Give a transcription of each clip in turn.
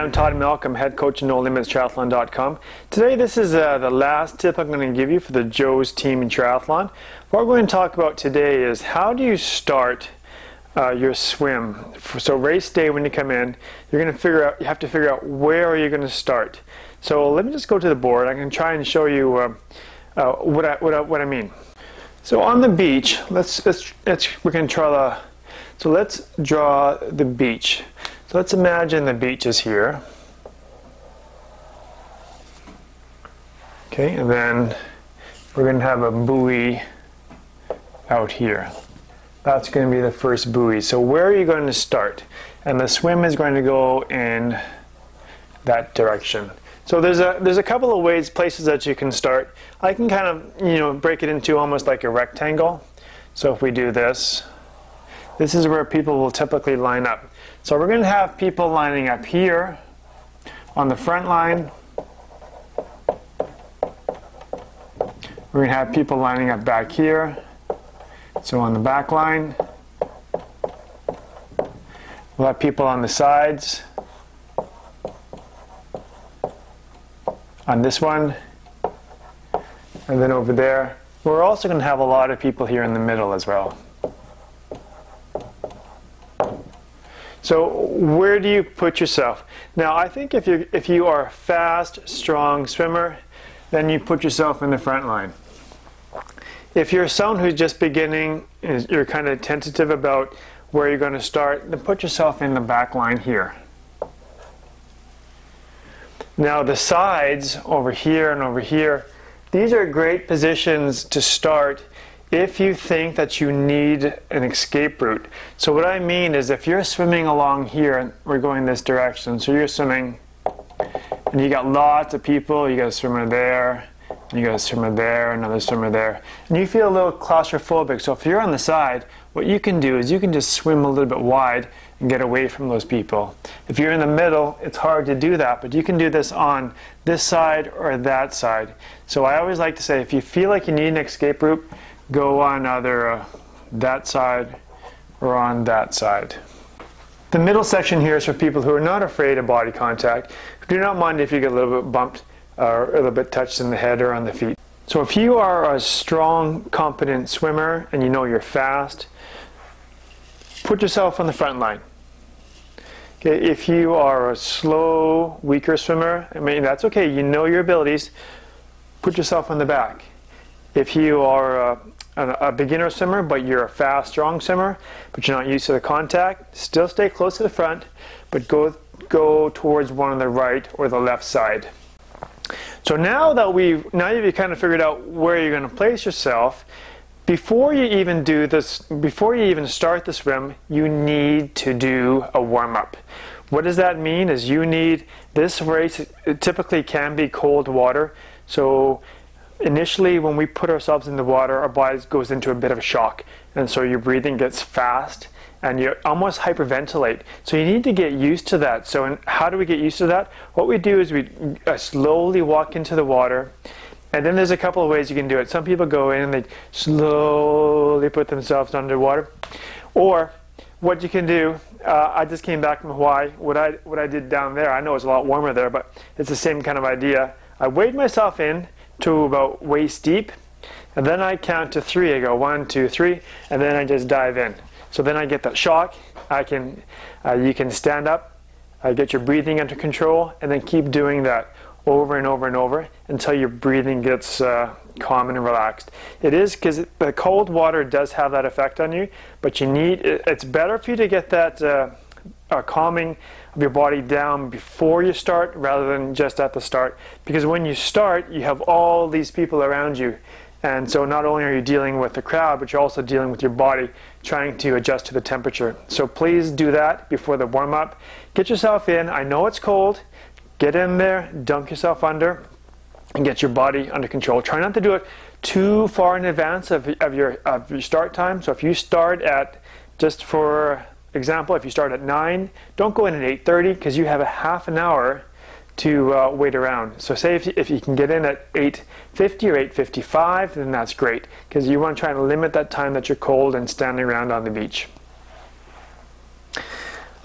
I'm Todd Malcolm, head coach at NoLimitsTriathlon.com. Today, this is the last tip I'm going to give you for the Joe's team in triathlon. What we're going to talk about today is how do you start your swim. So race day, when you come in, you're going to have to figure out where are you going to start. So let me just go to the board. I can try and show you what I mean. So on the beach, we're going to try so let's draw the beach. So let's imagine the beach is here. Okay, and then we're going to have a buoy out here. That's going to be the first buoy. So where are you going to start? And the swim is going to go in that direction. So there's a couple of places that you can start. I can kind of, break it into almost like a rectangle. So if we do this, this is where people will typically line up. So we're going to have people lining up here on the front line. We're going to have people lining up back here. So on the back line. We'll have people on the sides. On this one. And then over there. We're also going to have a lot of people here in the middle as well. So where do you put yourself? Now I think if you are a fast, strong swimmer, then you put yourself in the front line. If you're someone who's just beginning, you're kind of tentative about where you're going to start, then put yourself in the back line here. Now the sides over here and over here, these are great positions to start if you think that you need an escape route. So what I mean is if you're swimming along here, and we're going this direction, so you're swimming and you got lots of people, you got a swimmer there, you got a swimmer there, another swimmer there, and you feel a little claustrophobic. So if you're on the side, what you can do is you can just swim a little bit wide and get away from those people. If you're in the middle, it's hard to do that, but you can do this on this side or that side. So I always like to say, if you feel like you need an escape route, go on either that side or on that side. The middle section here is for people who are not afraid of body contact, who do not mind if you get a little bit bumped or a little bit touched in the head or on the feet. So if you are a strong, competent swimmer and you know you're fast, put yourself on the front line. Okay, if you are a slow, weaker swimmer, I mean, that's okay, you know your abilities, put yourself on the back. If you are a beginner swimmer, but you're a fast, strong swimmer, but you're not used to the contact, still stay close to the front, but go towards one on the right or the left side. So now that you've kind of figured out where you're going to place yourself, before you even start the swim, you need to do a warm-up. What does that mean? Is this race typically can be cold water, so initially, when we put ourselves in the water, our body goes into a bit of a shock, and so your breathing gets fast and you almost hyperventilate. So you need to get used to that. So how do we get used to that? What we do is we slowly walk into the water, and then there's a couple of ways you can do it. Some people go in and they slowly put themselves underwater. Or what you can do, I just came back from Hawaii. What I did down there, I know it's a lot warmer there, but it's the same kind of idea. I weighed myself in to about waist deep, and then I count to 3. I go 1, 2, 3, and then I just dive in. So then I get that shock. You can stand up, get your breathing under control, and then keep doing that over and over and over until your breathing gets calm and relaxed. It is because the cold water does have that effect on you, but it's better for you to get that calming of your body down before you start rather than just at the start, because when you start you have all these people around you, and so not only are you dealing with the crowd, but you're also dealing with your body trying to adjust to the temperature. So please do that before the warm-up. Get yourself in. I know it's cold. Get in there, dunk yourself under, and get your body under control. Try not to do it too far in advance of your start time. So if you start at, just for example, if you start at 9, don't go in at 8:30, because you have a half an hour to wait around. So say if you can get in at 8:50 or 8:55, then that's great, because you want to try and limit that time that you're cold and standing around on the beach.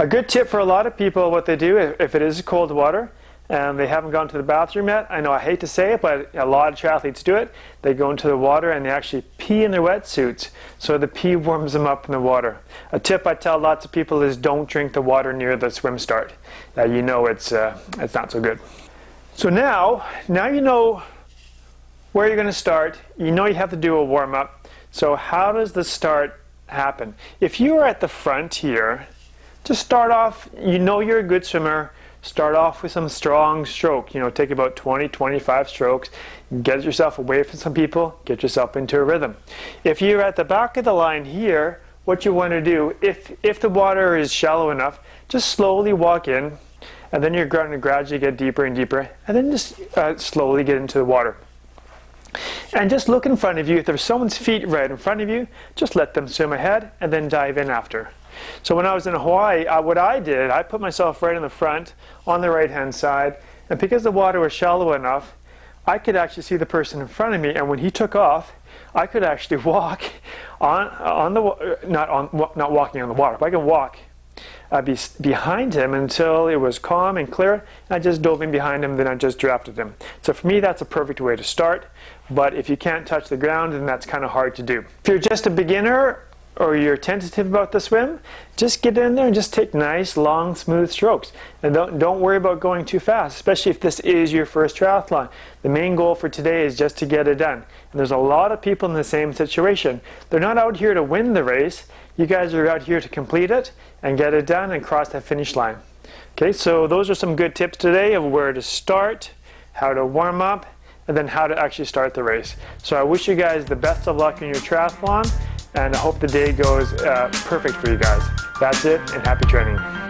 A good tip for a lot of people, what they do, if it is cold water, and they haven't gone to the bathroom yet, I know I hate to say it, but a lot of triathletes do it. They go into the water and they actually pee in their wetsuits, so the pee warms them up in the water. A tip I tell lots of people is don't drink the water near the swim start. You know it's not so good. So now you know where you're going to start. You know you have to do a warm-up. So how does the start happen? If you are at the front here, just start off, you know you're a good swimmer, start off with some strong stroke. You know, take about 20, 25 strokes, get yourself away from some people, get yourself into a rhythm. If you're at the back of the line here, what you want to do, if the water is shallow enough, just slowly walk in, and then you're going to gradually get deeper and deeper, and then just slowly get into the water. And just look in front of you. If there's someone's feet right in front of you, just let them swim ahead and then dive in after. So when I was in Hawaii, what I did, I put myself right in the front on the right hand side, and because the water was shallow enough, I could actually see the person in front of me, and when he took off, I could actually walk not walking on the water, but I could walk behind him until it was calm and clear. I just dove in behind him, then I just drafted him. So for me, that's a perfect way to start. But if you can't touch the ground, then that's kind of hard to do. If you're just a beginner or you're tentative about the swim, just get in there and just take nice, long, smooth strokes. And don't worry about going too fast, especially if this is your first triathlon. The main goal for today is just to get it done. And there's a lot of people in the same situation. They're not out here to win the race. You guys are out here to complete it and get it done and cross that finish line. Okay, so those are some good tips today of where to start, how to warm up, and then how to actually start the race. So I wish you guys the best of luck in your triathlon, and I hope the day goes perfect for you guys. That's it, and happy training.